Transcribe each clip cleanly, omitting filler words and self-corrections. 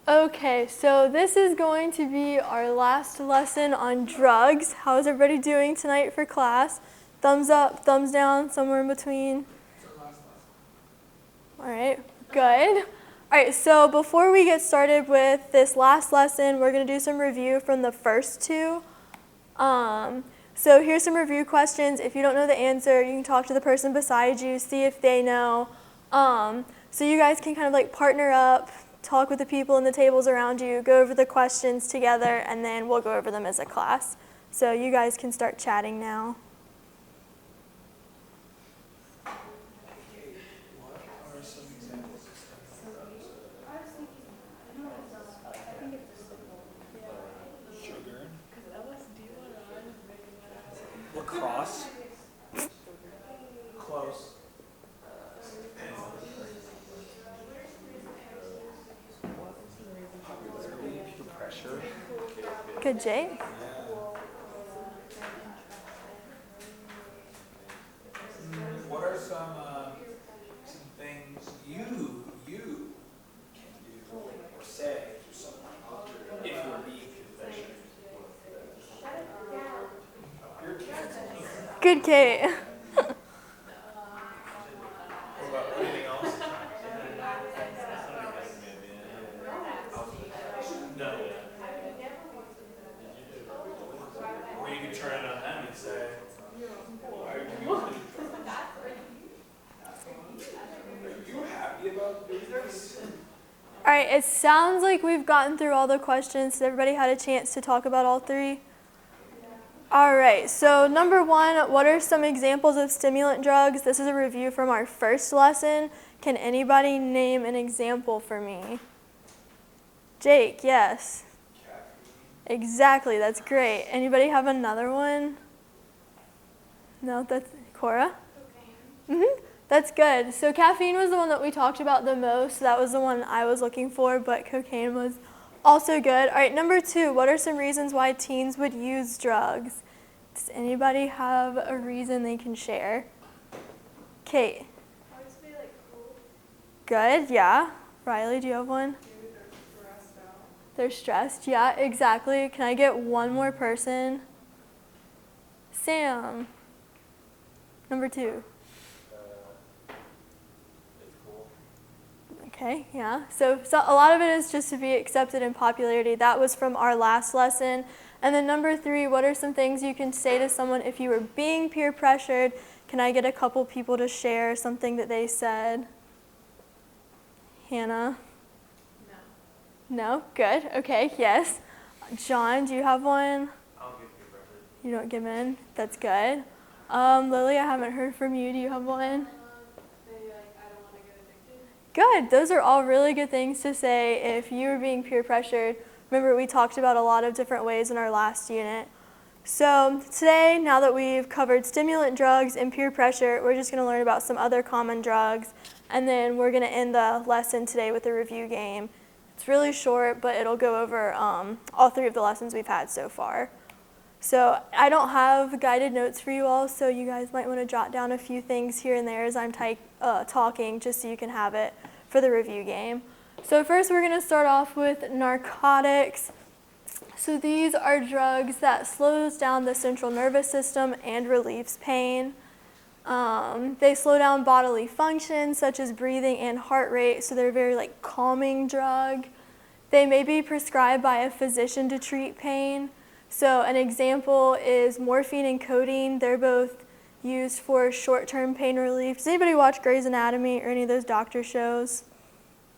Okay, so this is going to be our last lesson on drugs. How is everybody doing tonight for class? Thumbs up, thumbs down, somewhere in between? All right, good. All right, so before we get started with this last lesson, we're going to do some review from the first two. So here's some review questions. If you don't know the answer, you can talk to the person beside you, see if they know. So you guys can kind of like partner up, talk with the people in the tables around you, go over the questions together, and then we'll go over them as a class. So you guys can start chatting now. Lacrosse. Close. Peer pressure. Good, Jake. What are some things you can do or say to someone if you're being peer pressured? Good, Kate. What about anything else? No. Or you can turn it on them and say, are you happy about doing this? All right, it sounds like we've gotten through all the questions. Has everybody had a chance to talk about all three? All right, so number one, what are some examples of stimulant drugs? This is a review from our first lesson. Can anybody name an example for me? Jake, yes. Caffeine. Exactly, that's great. Anybody have another one? No, that's Cora? Cocaine. That's good. So caffeine was the one that we talked about the most. That was the one I was looking for, but cocaine was also good. All right, number two, what are some reasons why teens would use drugs? Does anybody have a reason they can share? Kate? I would say like cool. Good, yeah. Riley, do you have one? Maybe they're stressed out. They're stressed, yeah, exactly. Can I get one more person? Sam? Number two. Okay, yeah. So a lot of it is just to be accepted in popularity. That was from our last lesson. And then number three, what are some things you can say to someone if you were being peer pressured? Can I get a couple people to share something that they said? Hannah? No. No? Good. Okay, yes. John, do you have one? I'll give peer pressure. You don't give in? That's good. Lily, I haven't heard from you. Do you have one? Maybe like I don't want to get addicted. Good. Those are all really good things to say if you were being peer pressured. Remember, we talked about a lot of different ways in our last unit. So today, now that we've covered stimulant drugs and peer pressure, we're just going to learn about some other common drugs. And then we're going to end the lesson today with a review game. It's really short, but it'll go over all three of the lessons we've had so far. So I don't have guided notes for you all, so you guys might want to jot down a few things here and there as I'm talking, just so you can have it for the review game. So first we're going to start off with narcotics. So these are drugs that slows down the central nervous system and relieves pain. They slow down bodily functions such as breathing and heart rate, so they're a very calming drug. They may be prescribed by a physician to treat pain. So an example is morphine and codeine. They're both used for short-term pain relief. Does anybody watch Grey's Anatomy or any of those doctor shows?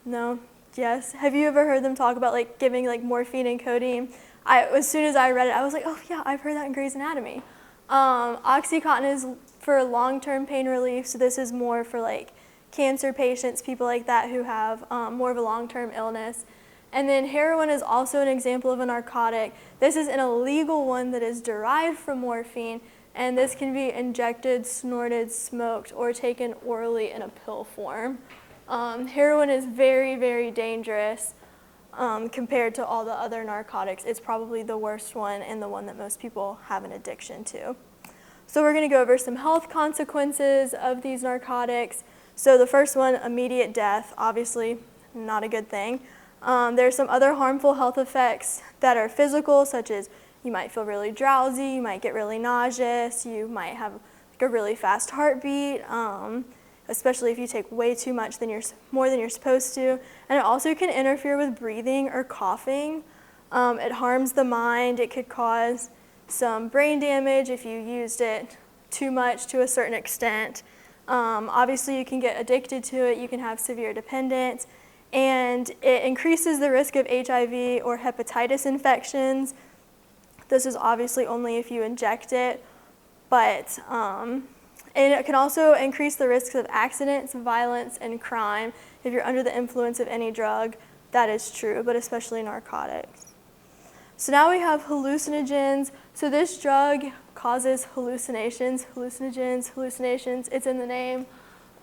No? Yes? Have you ever heard them talk about giving morphine and codeine? As soon as I read it, I was like, oh yeah, I've heard that in Grey's Anatomy. Oxycontin is for long-term pain relief, so this is more for cancer patients, people like that who have more of a long-term illness. And then heroin is also an example of a narcotic. This is an illegal one that is derived from morphine, and this can be injected, snorted, smoked, or taken orally in a pill form. Heroin is very, very dangerous compared to all the other narcotics. It's probably the worst one and the one that most people have an addiction to. So we're going to go over some health consequences of these narcotics. So the first one, immediate death, obviously not a good thing. There are some other harmful health effects that are physical, such as you might feel really drowsy, you might get really nauseous, you might have like a really fast heartbeat, especially if you take way too much more than you're supposed to. And it also can interfere with breathing or coughing. It harms the mind. It could cause some brain damage if you used it too much to a certain extent. Obviously, you can get addicted to it. You can have severe dependence. And it increases the risk of HIV or hepatitis infections. This is obviously only if you inject it, but and it can also increase the risks of accidents, violence, and crime if you're under the influence of any drug. That is true, but especially narcotics. So now we have hallucinogens. So this drug causes hallucinations, hallucinations, it's in the name.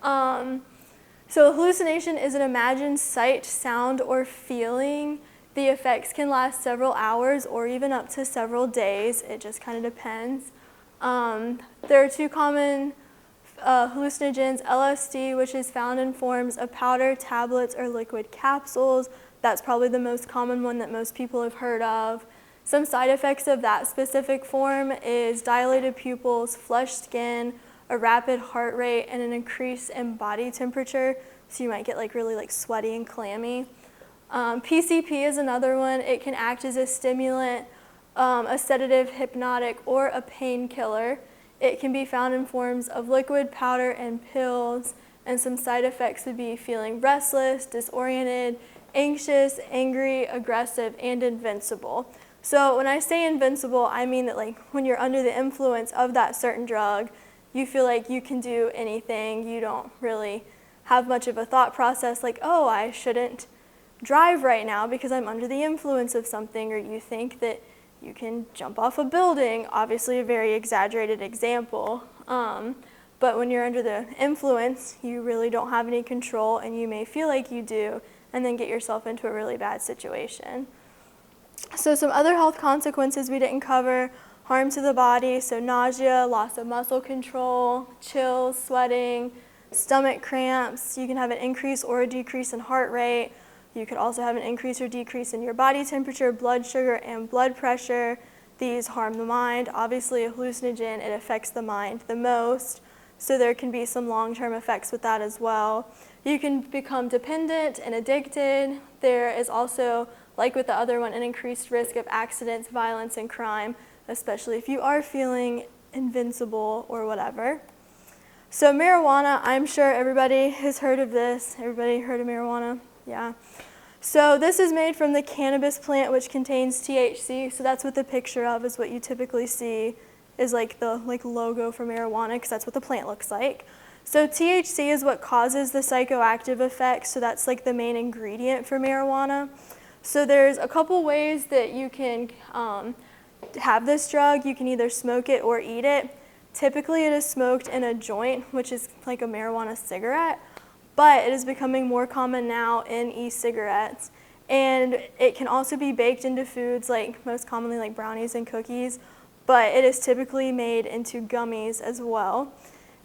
So a hallucination is an imagined sight, sound, or feeling. The effects can last several hours or even up to several days. It just kind of depends. There are two common hallucinogens, LSD, which is found in forms of powder, tablets, or liquid capsules. That's probably the most common one that most people have heard of. Some side effects of that specific form is dilated pupils, flushed skin, a rapid heart rate, and an increase in body temperature. So you might get really sweaty and clammy. PCP is another one. It can act as a stimulant, a sedative, hypnotic, or a painkiller. It can be found in forms of liquid, powder, and pills. And some side effects would be feeling restless, disoriented, anxious, angry, aggressive, and invincible. So when I say invincible, I mean that when you're under the influence of that certain drug, you feel like you can do anything. You don't really have much of a thought process like, oh, I shouldn't drive right now because I'm under the influence of something, or you think that you can jump off a building. Obviously a very exaggerated example. But when you're under the influence, you really don't have any control, and you may feel like you do, and then get yourself into a really bad situation. So some other health consequences we didn't cover: harm to the body, so nausea, loss of muscle control, chills, sweating, stomach cramps. You can have an increase or a decrease in heart rate. You could also have an increase or decrease in your body temperature, blood sugar, and blood pressure. These harm the mind. Obviously, a hallucinogen, it affects the mind the most, so there can be some long-term effects with that as well. You can become dependent and addicted. There is also, like with the other one, an increased risk of accidents, violence, and crime, especially if you are feeling invincible or whatever. So marijuana, I'm sure everybody has heard of this. Everybody heard of marijuana? Yeah. So this is made from the cannabis plant, which contains THC. So that's what the picture of is what you typically see is the logo for marijuana, because that's what the plant looks like. So THC is what causes the psychoactive effects. So that's the main ingredient for marijuana. So there's a couple ways that you can have this drug. You can either smoke it or eat it. Typically it is smoked in a joint, which is like a marijuana cigarette, but it is becoming more common now in e-cigarettes. And it can also be baked into foods, most commonly brownies and cookies, but it is typically made into gummies as well.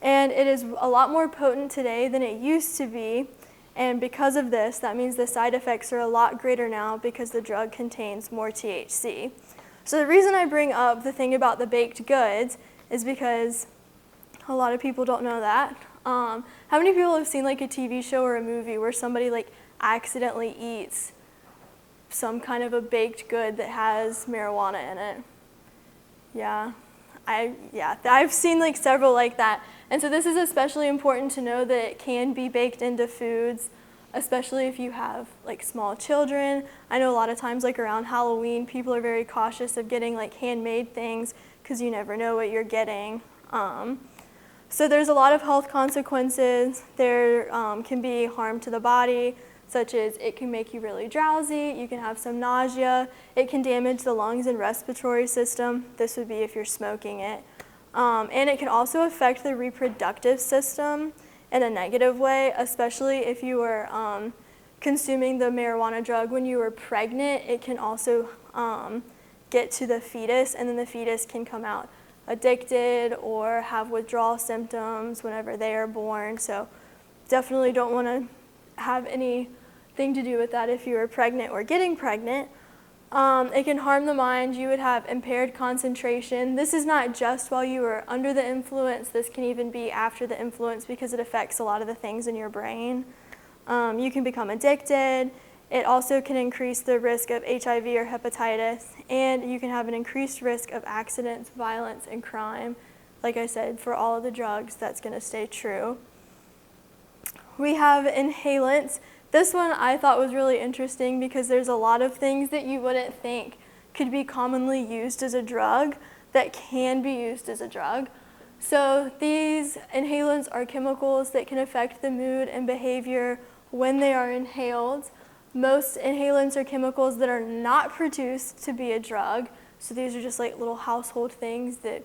And it is a lot more potent today than it used to be. And because of this, that means the side effects are a lot greater now because the drug contains more THC. So the reason I bring up the thing about the baked goods is because a lot of people don't know that. How many people have seen a TV show or a movie where somebody accidentally eats some kind of a baked good that has marijuana in it? Yeah, I've seen several like that. And so this is especially important to know that it can be baked into foods, especially if you have small children. I know a lot of times around Halloween, people are very cautious of getting handmade things because you never know what you're getting. So there's a lot of health consequences. There can be harm to the body, such as it can make you really drowsy, you can have some nausea, it can damage the lungs and respiratory system. This would be if you're smoking it. And it can also affect the reproductive system in a negative way, especially if you were consuming the marijuana drug when you were pregnant. It can also get to the fetus, and then the fetus can come out addicted or have withdrawal symptoms whenever they are born. So definitely don't want to have any thing to do with that if you were pregnant or getting pregnant. It can harm the mind. You would have impaired concentration. This is not just while you were under the influence. This can even be after the influence because it affects a lot of the things in your brain. You can become addicted. It also can increase the risk of HIV or hepatitis, and you can have an increased risk of accidents, violence, and crime. Like I said, for all of the drugs, that's going to stay true. We have inhalants. This one I thought was really interesting because there's a lot of things that you wouldn't think could be commonly used as a drug that can be used as a drug. So these inhalants are chemicals that can affect the mood and behavior when they are inhaled. Most inhalants are chemicals that are not produced to be a drug. So these are just like little household things that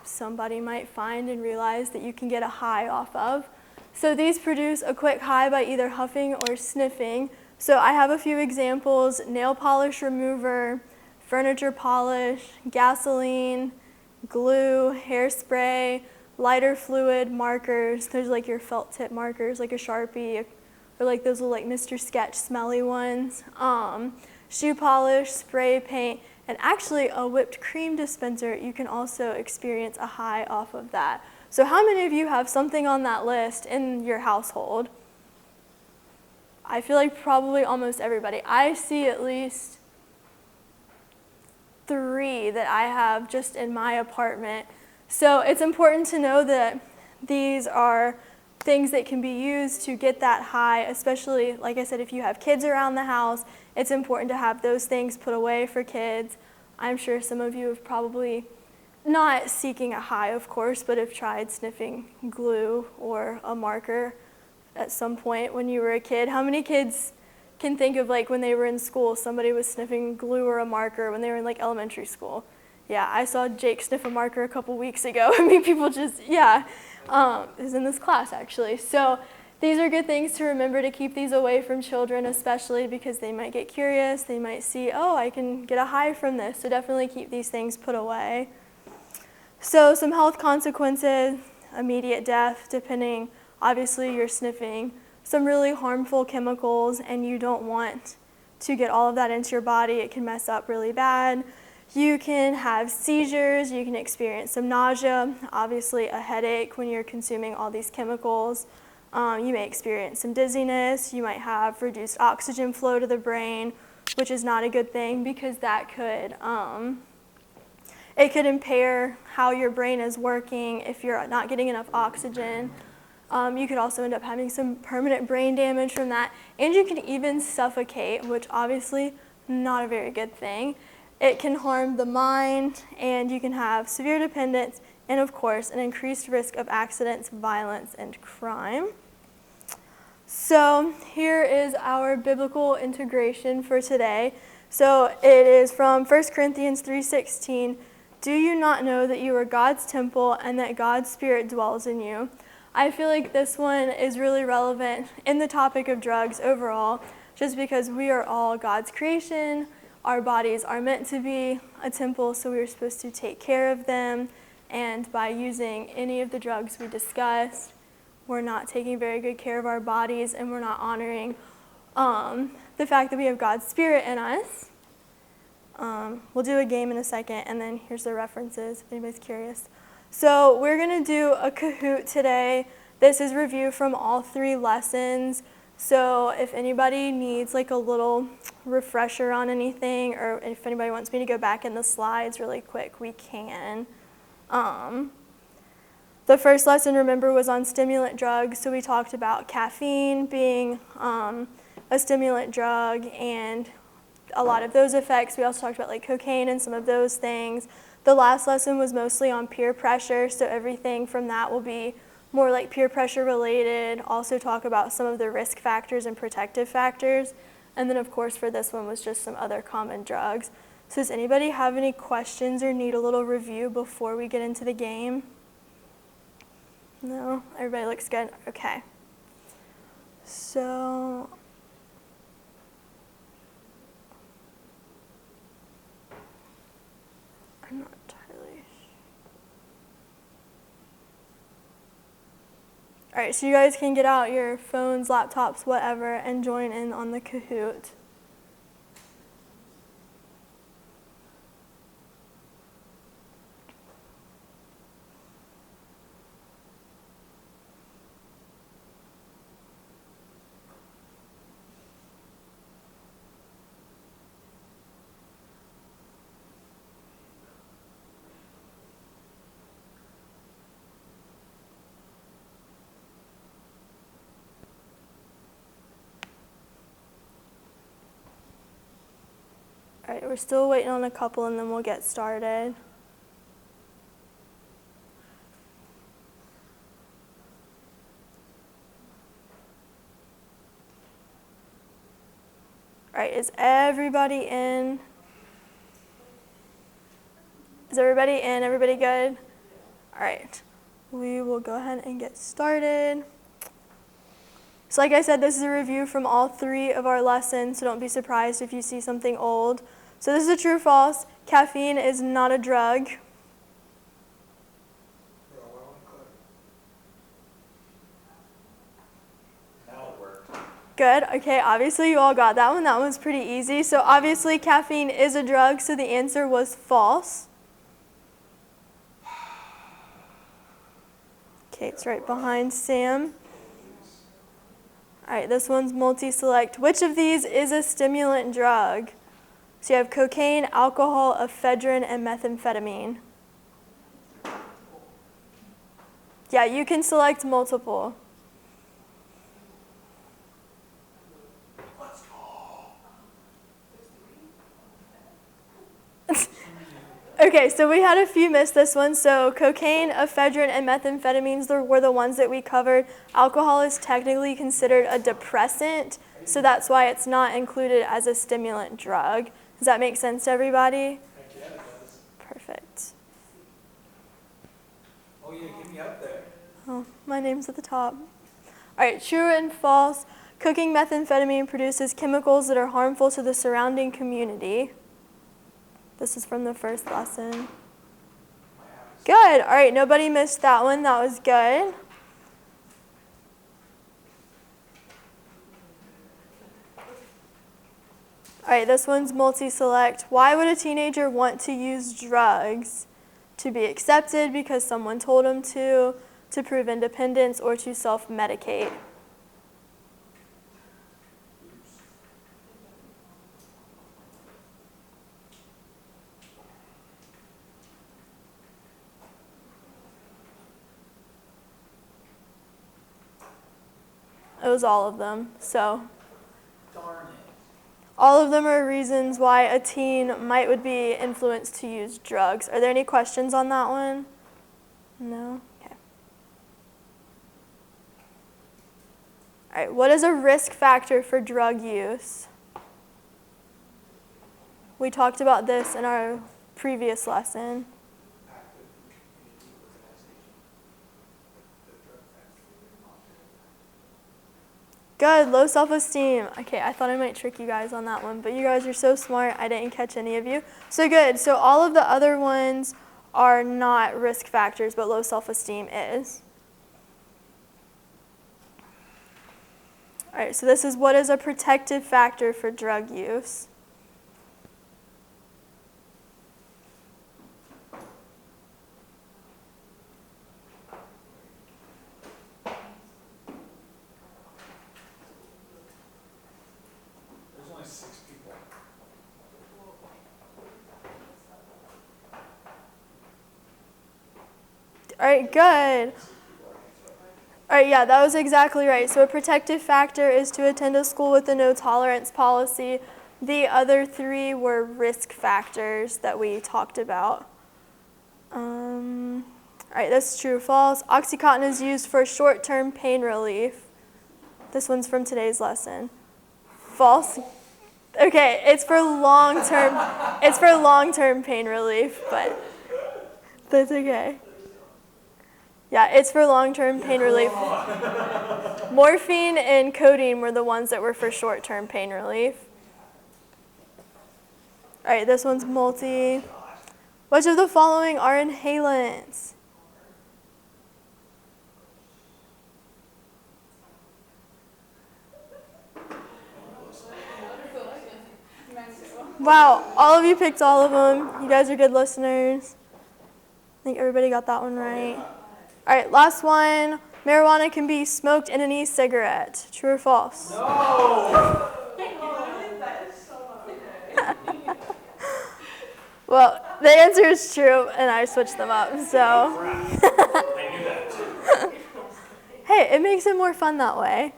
somebody might find and realize that you can get a high off of. So these produce a quick high by either huffing or sniffing. So I have a few examples: nail polish remover, furniture polish, gasoline, glue, hairspray, lighter fluid, markers. There's like your felt tip markers, like a Sharpie, or like those little like Mr. Sketch smelly ones. Shoe polish, spray paint, and actually a whipped cream dispenser. You can also experience a high off of that. So how many of you have something on that list in your household? I feel like probably almost everybody. I see at least 3 that I have just in my apartment. So it's important to know that these are things that can be used to get that high, especially, like I said, if you have kids around the house, it's important to have those things put away for kids. I'm sure some of you have probably, not seeking a high, of course, but have tried sniffing glue or a marker at some point when you were a kid. How many kids can think of like when they were in school, somebody was sniffing glue or a marker when they were in like elementary school? Yeah, I saw Jake sniff a marker a couple weeks ago. I mean, people just, yeah, it was in this class actually. So these are good things to remember to keep these away from children, especially because they might get curious. They might see, oh, I can get a high from this. So definitely keep these things put away. So some health consequences: immediate death, depending, obviously you're sniffing some really harmful chemicals and you don't want to get all of that into your body. It can mess up really bad. You can have seizures, you can experience some nausea, obviously a headache when you're consuming all these chemicals. You may experience some dizziness, you might have reduced oxygen flow to the brain, which is not a good thing because that could it could impair how your brain is working if you're not getting enough oxygen. You could also end up having some permanent brain damage from that, and you can even suffocate, which obviously not a very good thing. It can harm the mind, and you can have severe dependence, and of course, an increased risk of accidents, violence, and crime. So here is our biblical integration for today. So it is from 1 Corinthians 3:16. Do you not know that you are God's temple and that God's Spirit dwells in you? I feel like this one is really relevant in the topic of drugs overall, just because we are all God's creation. Our bodies are meant to be a temple, so we are supposed to take care of them. And by using any of the drugs we discussed, we're not taking very good care of our bodies, and we're not honoring the fact that we have God's Spirit in us. We'll do a game in a second, and then here's the references if anybody's curious. So we're going to do a Kahoot today. This is review from all 3 lessons. So if anybody needs like a little refresher on anything, or if anybody wants me to go back in the slides really quick, we can. The first lesson, remember, was on stimulant drugs. So we talked about caffeine being a stimulant drug and a lot of those effects. We also talked about like cocaine and some of those things. The last lesson was mostly on peer pressure, so everything from that will be more like peer pressure related. Also talk about some of the risk factors and protective factors. And then of course for this one was just some other common drugs. So does anybody have any questions or need a little review before we get into the game? No? Everybody looks good? Okay. So I'm not entirely sure. All right, so you guys can get out your phones, laptops, whatever, and join in on the Kahoot. All right, we're still waiting on a couple and then we'll get started. All right, is everybody in? Is everybody in? Everybody good? All right, we will go ahead and get started. So like I said, this is a review from all 3 of our lessons, so don't be surprised if you see something old. So this is a true or false. Caffeine is not a drug. Now it worked. Good. Okay, obviously you all got that one. That one's pretty easy. So obviously caffeine is a drug, so the answer was false. Kate's right behind Sam. All right, this one's multi-select. Which of these is a stimulant drug? So you have cocaine, alcohol, ephedrine, and methamphetamine. Yeah, you can select multiple. Let's go. Okay, so we had a few miss this one. So cocaine, ephedrine, and methamphetamines were the ones that we covered. Alcohol is technically considered a depressant, so that's why it's not included as a stimulant drug. Does that make sense to everybody? Heck yeah, it does. Perfect. Oh yeah, get me up there. Oh, my name's at the top. All right, true and false. Cooking methamphetamine produces chemicals that are harmful to the surrounding community. This is from the first lesson. Good. All right, nobody missed that one. That was good. All right, this one's multi-select. Why would a teenager want to use drugs? To be accepted because someone told him to prove independence, or to self-medicate? It was all of them. So Darn it. all of them are reasons why a teen would be influenced to use drugs. Are there any questions on that one? No? Okay. All right, what is a risk factor for drug use? We talked about this in our previous lesson. Good, low self-esteem. Okay, I thought I might trick you guys on that one, but you guys are so smart, I didn't catch any of you. So good, so all of the other ones are not risk factors, but low self-esteem is. All right, so this is what is a protective factor for drug use? There's only 6 people. All right, good. All right, yeah, that was exactly right. So a protective factor is to attend a school with a no tolerance policy. The other 3 were risk factors that we talked about. All right, that's true or false. Oxycontin is used for short-term pain relief. This one's from today's lesson. False. Okay, it's for long-term. It's for long-term pain relief, but that's okay. Yeah, it's for long-term pain relief. Morphine and codeine were the ones that were for short-term pain relief. All right, this one's multi. Which of the following are inhalants? Wow, all of you picked all of them. You guys are good listeners. I think everybody got that one right. All right, last one. Marijuana can be smoked in an e-cigarette. True or false? No! Well, the answer is true, and I switched them up, so. I knew that too. Hey, it makes it more fun that way.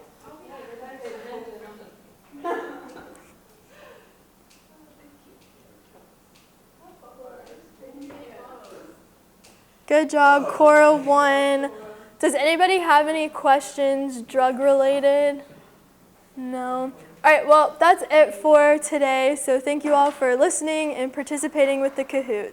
Good job, Cora won. Does anybody have any questions drug related? No. All right, well, that's it for today. So thank you all for listening and participating with the Kahoot.